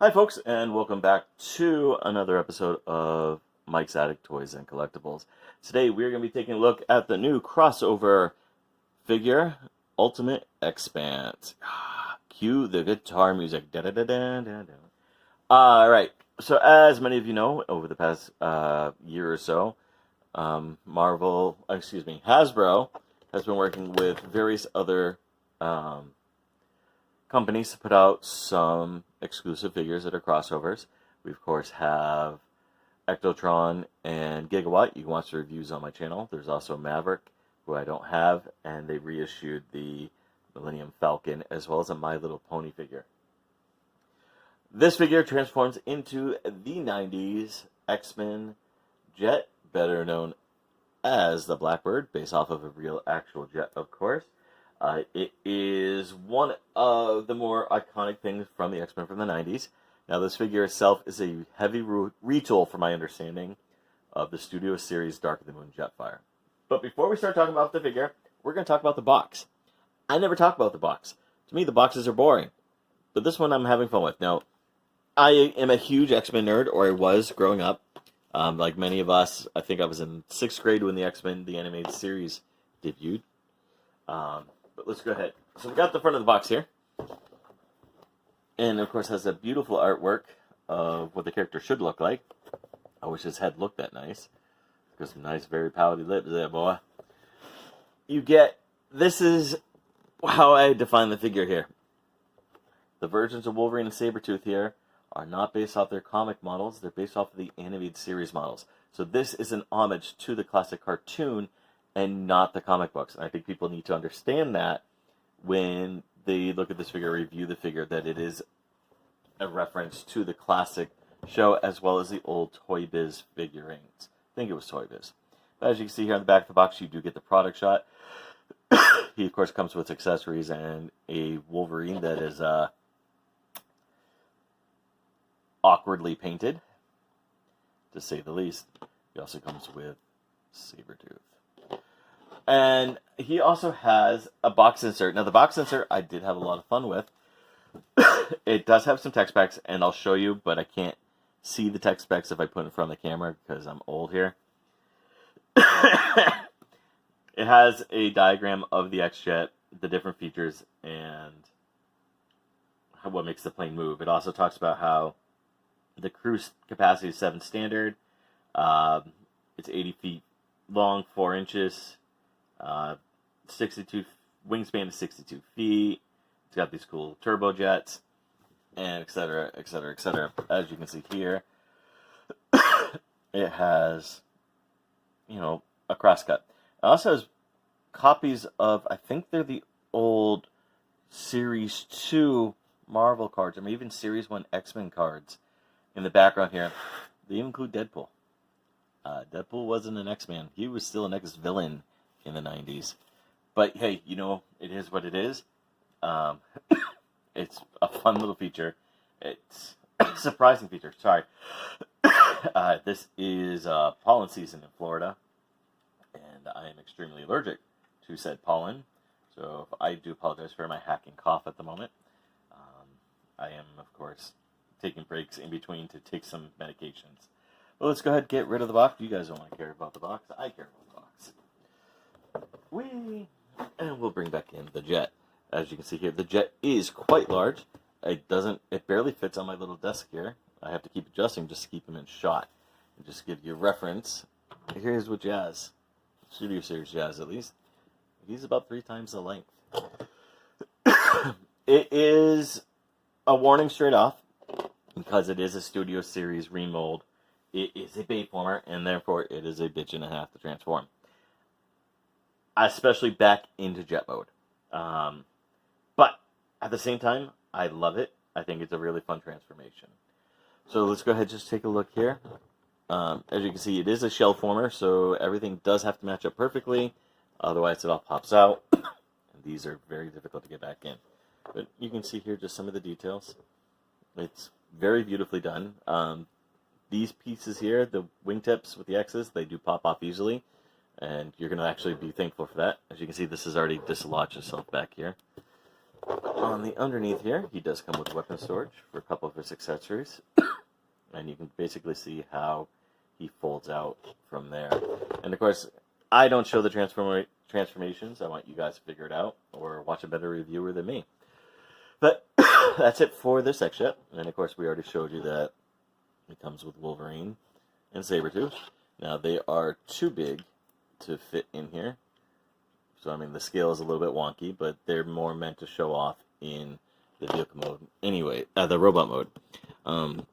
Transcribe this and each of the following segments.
Hi folks, and welcome back to another episode of Mike's Attic Toys and Collectibles. Today we're going to be taking a look at the new crossover figure, Ultimate X-Spanse. Cue the guitar music. Alright, so as many of you know, over the past year or so, Hasbro has been working with various other companies to put out some exclusive figures that are crossovers. We, of course, have Ectotron and Gigawatt. You can watch the reviews on my channel. There's also Maverick, who I don't have, and they reissued the Millennium Falcon, as well as a My Little Pony figure. This figure transforms into the 90s X-Men jet, better known as the Blackbird, based off of a real, actual jet, of course. It is one of the more iconic things from the X-Men from the 90s. Now, this figure itself is a heavy retool, from my understanding, of the Studio Series Dark of the Moon Jetfire. But before we start talking about the figure, we're going to talk about the box. I never talk about the box. To me, the boxes are boring. But this one I'm having fun with. Now, I am a huge X-Men nerd, or I was growing up. Like many of us, I think I was in 6th grade when the X-Men, the animated series, debuted. But let's go ahead. So we got the front of the box here. And, of course, has a beautiful artwork of what the character should look like. I wish his head looked that nice. Got some nice, very pouty lips there, boy. You get... This is how I define the figure here. The versions of Wolverine and Sabretooth here are not based off their comic models. They're based off of the animated series models. So this is an homage to the classic cartoon and not the comic books. And I think people need to understand that when they look at this figure, review the figure, that it is a reference to the classic show as well as the old Toy Biz figurines. I think it was Toy Biz. But as you can see here on the back of the box, you do get the product shot. He, of course, comes with accessories and a Wolverine that is awkwardly painted, to say the least. He also comes with Sabretooth. And he also has a box insert. Now, the box insert I did have a lot of fun with. It does have some text specs, and I'll show you, but I can't see the text specs if I put it in front of the camera because I'm old here. It has a diagram of the X-Jet, the different features, and what makes the plane move. It also talks about how the cruise capacity is 7 standard. It's 80 feet long, 4 inches. 62 wingspan is 62 feet. It's got these cool turbojets, and etc., etc., etc. As you can see here, it has, a crosscut. It also has copies of, I think they're the old Series 2 Marvel cards, or maybe even Series 1 X-Men cards in the background here. They even include Deadpool. Deadpool wasn't an X-Man. He was still an X-Villain in the 90s. But hey, it is what it is. It's a fun little feature. It's a surprising feature. Sorry. This is pollen season in Florida, and I am extremely allergic to said pollen. So I do apologize for my hacking cough at the moment. I am, of course, taking breaks in between to take some medications. Well, let's go ahead and get rid of the box. You guys don't want to care about the box. I care about the box. And we'll bring back in the jet. As you can see here, the jet is quite large. It barely fits on my little desk here. I have to keep adjusting just to keep him in shot. And just to give you a reference, here's what Jazz, Studio Series Jazz at least, he's about 3 times the length. It is a warning straight off, because it is a Studio Series remold. It is a Bayformer, and therefore it is a bitch and a half to transform. Especially back into jet mode. But at the same time, I love it. I think it's a really fun transformation. So let's go ahead and just take a look here. As you can see, it is a shell former, so everything does have to match up perfectly. Otherwise, it all pops out. And these are very difficult to get back in. But you can see here just some of the details. It's very beautifully done. These pieces here, the wingtips with the X's, they do pop off easily. And you're going to actually be thankful for that. As you can see, this has already dislodged itself back here. On the underneath here, he does come with weapon storage for a couple of his accessories. And you can basically see how he folds out from there. And of course, I don't show the transformations. I want you guys to figure it out or watch a better reviewer than me. But that's it for this X-Spanse. And of course, we already showed you that it comes with Wolverine and Sabretooth. Now, they are too big to fit in here. So, I mean, the scale is a little bit wonky, but they're more meant to show off in the vehicle mode anyway, the robot mode.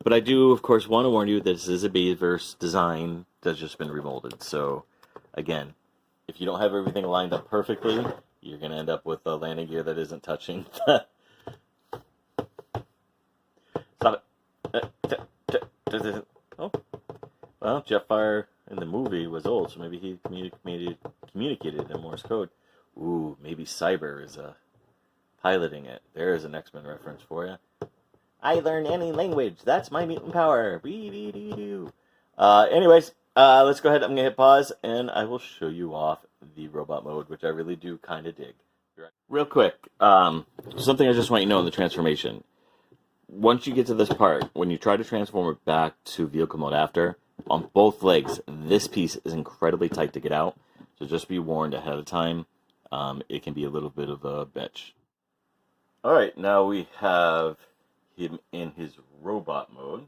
But I do, of course, want to warn you that this is a Bayverse design that's just been remolded. So, again, if you don't have everything lined up perfectly, you're going to end up with a landing gear that isn't touching. Stop it. Oh. Well, Jetfire in the movie was old, so maybe he communicated in Morse code. Ooh, maybe Cyber is piloting it. There's an X-Men reference for you. I learn any language. That's my mutant power. Anyways, let's go ahead. I'm going to hit pause, and I will show you off the robot mode, which I really do kind of dig. Real quick, something I just want you to know in the transformation. Once you get to this part, when you try to transform it back to vehicle mode after, on both legs, this piece is incredibly tight to get out. So just be warned ahead of time. It can be a little bit of a bitch. Alright, now we have him in his robot mode.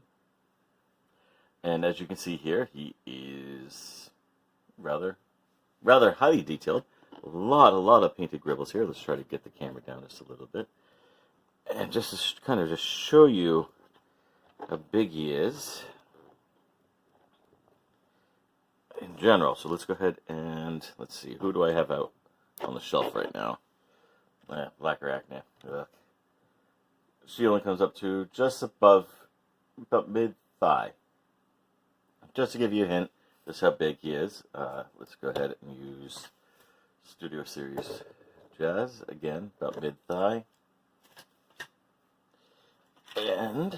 And as you can see here, he is rather highly detailed. A lot of painted gribbles here. Let's try to get the camera down just a little bit. And just to kind of just show you how big he is in general. So let's go ahead and let's see. Who do I have out on the shelf right now? Black Arachne. Ceiling comes up to just about mid-thigh. Just to give you a hint, this is how big he is. Let's go ahead and use Studio Series Jazz. Again, about mid-thigh. And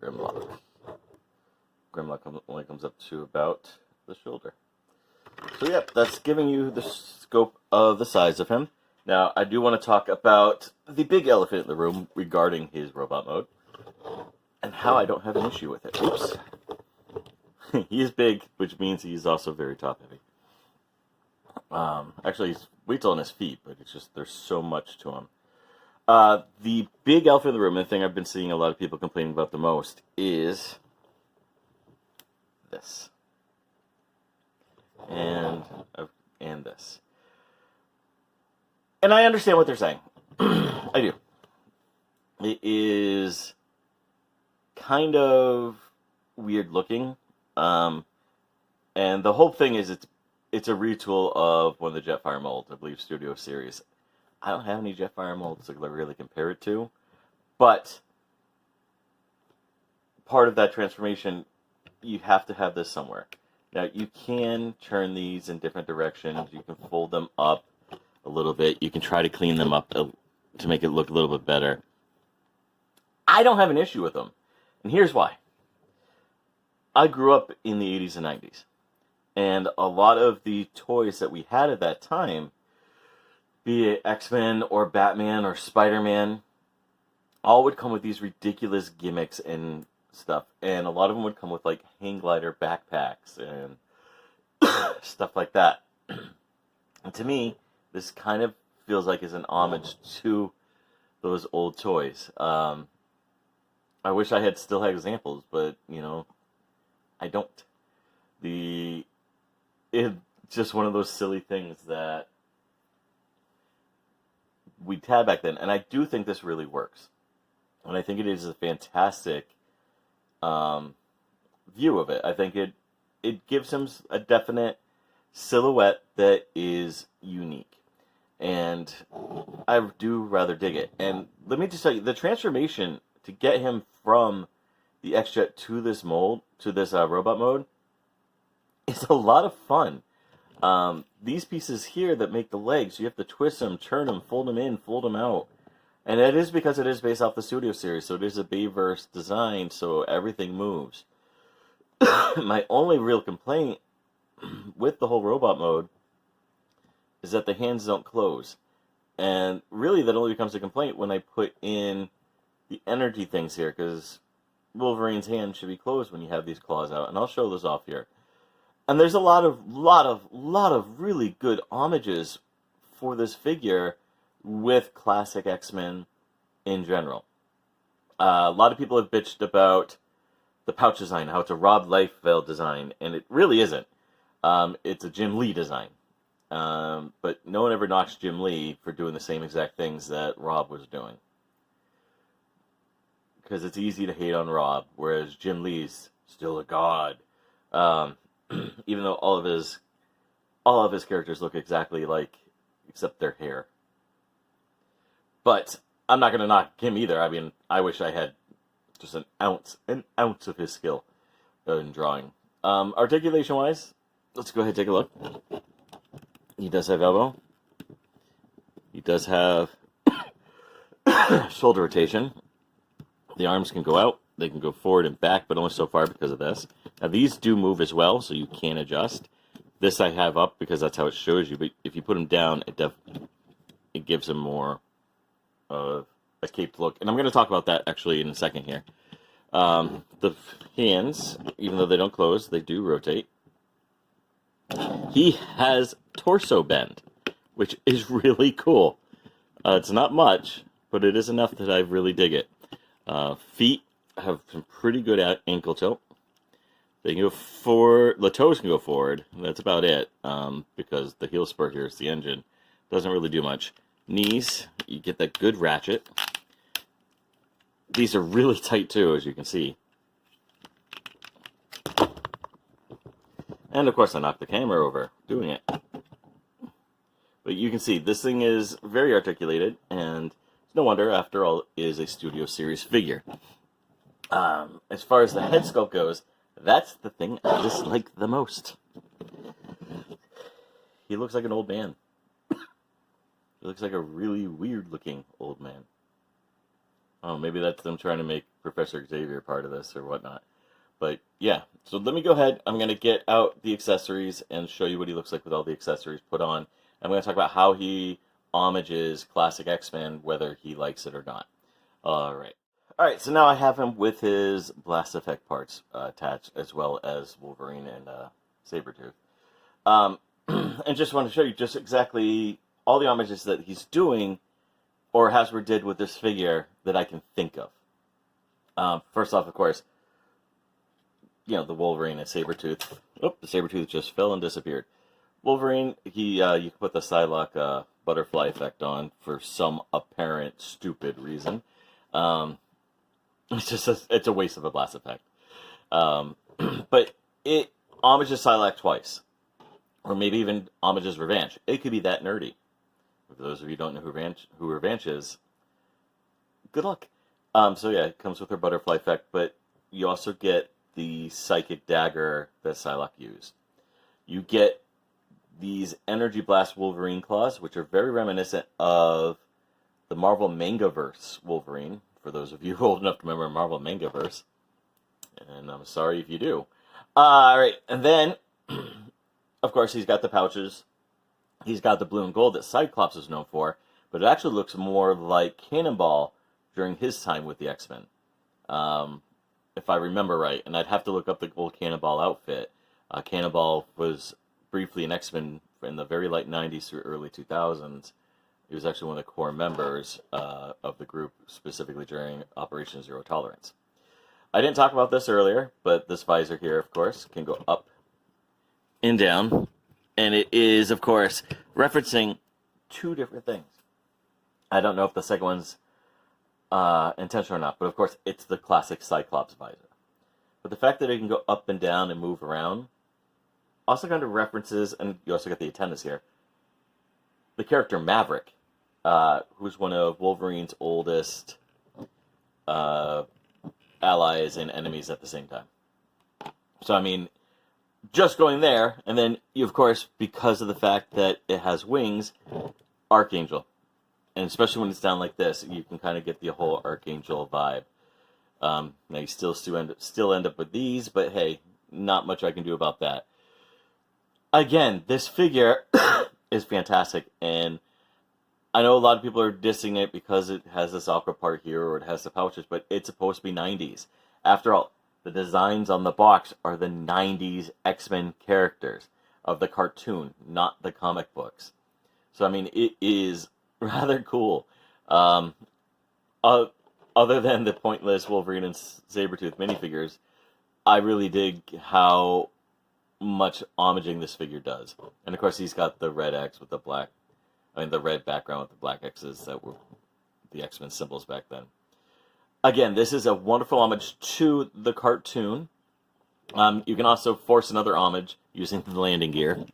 Grimlock. Grimlock only comes up to about the shoulder. So yeah, that's giving you the scope of the size of him. Now, I do want to talk about the big elephant in the room regarding his robot mode and how I don't have an issue with it. Oops. He is big, which means he's also very top heavy. Actually, he's weight's on his feet, but it's just there's so much to him. The big elephant in the room, and the thing I've been seeing a lot of people complaining about the most, is this. And this. And I understand what they're saying. I do. It is kind of weird looking. And the whole thing is it's a retool of one of the Jetfire molds, I believe Studio Series. I don't have any Jetfire molds to really compare it to, but part of that transformation, you have to have this somewhere. Now, you can turn these in different directions. You can fold them up a little bit. You can try to clean them up to make it look a little bit better. I don't have an issue with them, and here's why. I grew up in the 80s and 90s, and a lot of the toys that we had at that time, be it X-Men or Batman or Spider-Man, all would come with these ridiculous gimmicks and stuff. And a lot of them would come with like hang glider backpacks and stuff like that. And to me, this kind of feels like it's an homage to those old toys. I wish I still had examples, but I don't. It's just one of those silly things that we had back then, and I do think this really works, and I think it is a fantastic view of it. I think it gives him a definite silhouette that is unique, and I do rather dig it. And let me just tell you, the transformation to get him from the X-Jet to this mold, to this robot mode, is a lot of fun. These pieces here that make the legs, you have to twist them, turn them, fold them in, fold them out. And it is because it is based off the Studio Series, so it is a Bayverse design, so everything moves. My only real complaint with the whole robot mode is that the hands don't close. And really, that only becomes a complaint when I put in the energy things here, because Wolverine's hand should be closed when you have these claws out, and I'll show those off here. And there's a lot of really good homages for this figure with classic X-Men in general. A lot of people have bitched about the pouch design, how it's a Rob Liefeld design, and it really isn't. It's a Jim Lee design. But no one ever knocks Jim Lee for doing the same exact things that Rob was doing. Because it's easy to hate on Rob, whereas Jim Lee's still a god. Even though all of his characters look exactly like, except their hair. But I'm not going to knock him either. I mean, I wish I had just an ounce of his skill in drawing. Articulation-wise, let's go ahead and take a look. He does have elbow. He does have shoulder rotation. The arms can go out. They can go forward and back, but only so far because of this. Now, these do move as well, so you can adjust. This I have up because that's how it shows you, but if you put them down, it gives them more of a caped look. And I'm going to talk about that actually in a second here. The hands, even though they don't close, they do rotate. He has torso bend, which is really cool. It's not much, but it is enough that I really dig it. Feet have some pretty good ankle tilt. They can go forward. The toes can go forward. That's about it, because the heel spur here is the engine. Doesn't really do much. Knees, you get that good ratchet. These are really tight too, as you can see. And of course I knocked the camera over doing it. But you can see this thing is very articulated, and it's no wonder, after all, it is a Studio Series figure. As far as the head sculpt goes, that's the thing I dislike the most. He looks like an old man. He looks like a really weird-looking old man. Oh, maybe that's them trying to make Professor Xavier part of this or whatnot. But yeah, so let me go ahead. I'm going to get out the accessories and show you what he looks like with all the accessories put on. I'm going to talk about how he homages classic X-Men, whether he likes it or not. Alright, so now I have him with his blast effect parts attached, as well as Wolverine and Sabretooth. And just want to show you just exactly all the homages that he's doing, or Hasbro did with this figure, that I can think of. First off, of course, you know, the Wolverine and Sabretooth. Oh, the Sabretooth just fell and disappeared. Wolverine, you can put the Psylocke butterfly effect on for some apparent stupid reason. It's a waste of a blast effect. But it homages Psylocke twice. Or maybe even homages Revenge. It could be that nerdy. For those of you who don't know who Revenge is, good luck. So yeah, it comes with her butterfly effect, but you also get the psychic dagger that Psylocke used. You get these Energy Blast Wolverine claws, which are very reminiscent of the Marvel Mangaverse Wolverine, for those of you old enough to remember Marvel Mangaverse. And I'm sorry if you do. Alright, and then, of course, he's got the pouches. He's got the blue and gold that Cyclops is known for, but it actually looks more like Cannonball during his time with the X-Men. If I remember right, and I'd have to look up the old Cannonball outfit. Cannonball was briefly an X-Men in the very late 90s through early 2000s. He was actually one of the core members of the group, specifically during Operation Zero Tolerance. I didn't talk about this earlier, but this visor here, of course, can go up and down. And it is, of course, referencing two different things. I don't know if the second one's intentional or not, but of course, it's the classic Cyclops visor. But the fact that it can go up and down and move around also kind of references, and you also get the antennas here, the character Maverick, who's one of Wolverine's oldest allies and enemies at the same time. So, I mean, just going there, and then, of course, because of the fact that it has wings, Archangel. And especially when it's down like this, you can kind of get the whole Archangel vibe. Now, you still end up with these, but hey, not much I can do about that. Again, this figure is fantastic, and I know a lot of people are dissing it because it has this aqua part here or it has the pouches, but it's supposed to be 90s. After all, the designs on the box are the 90s X-Men characters of the cartoon, not the comic books. So, I mean, it is rather cool. Um, Other than the pointless Wolverine and Sabretooth minifigures, I really dig how much homaging this figure does. And of course, he's got the red X with the black, the red background with the black X's that were the X-Men symbols back then. Again, this is a wonderful homage to the cartoon. You can also force another homage using the landing gear.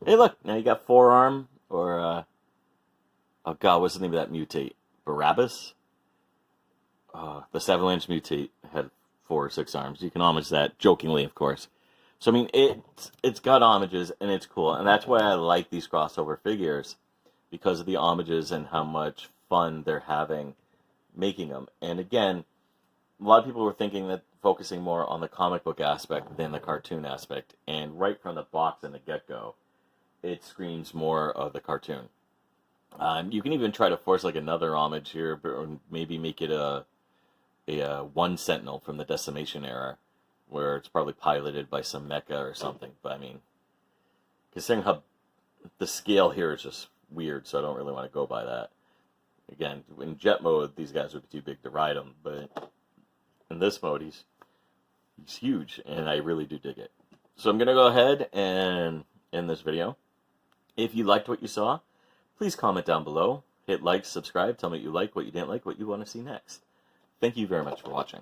Hey, look, now you got Forearm, or, oh god, what's the name of that mutate? Barabbas? The Savalanche mutate had 4 or 6 arms. You can homage that, jokingly, of course. So, I mean, it's got homages, and it's cool. And that's why I like these crossover figures, because of the homages and how much fun they're having making them. And again, a lot of people were thinking that focusing more on the comic book aspect than the cartoon aspect. And right from the box and the get-go, it screams more of the cartoon. You can even try to force like another homage here, or maybe make it a One Sentinel from the Decimation era, where it's probably piloted by some mecha or something. But I mean, considering how the scale here is just weird, so I don't really want to go by that. Again, in jet mode, these guys would be too big to ride them, but in this mode, he's huge, and I really do dig it. So I'm going to go ahead and end this video. If you liked what you saw, please comment down below, hit like, subscribe, tell me what you like, what you didn't like, what you want to see next. Thank you very much for watching.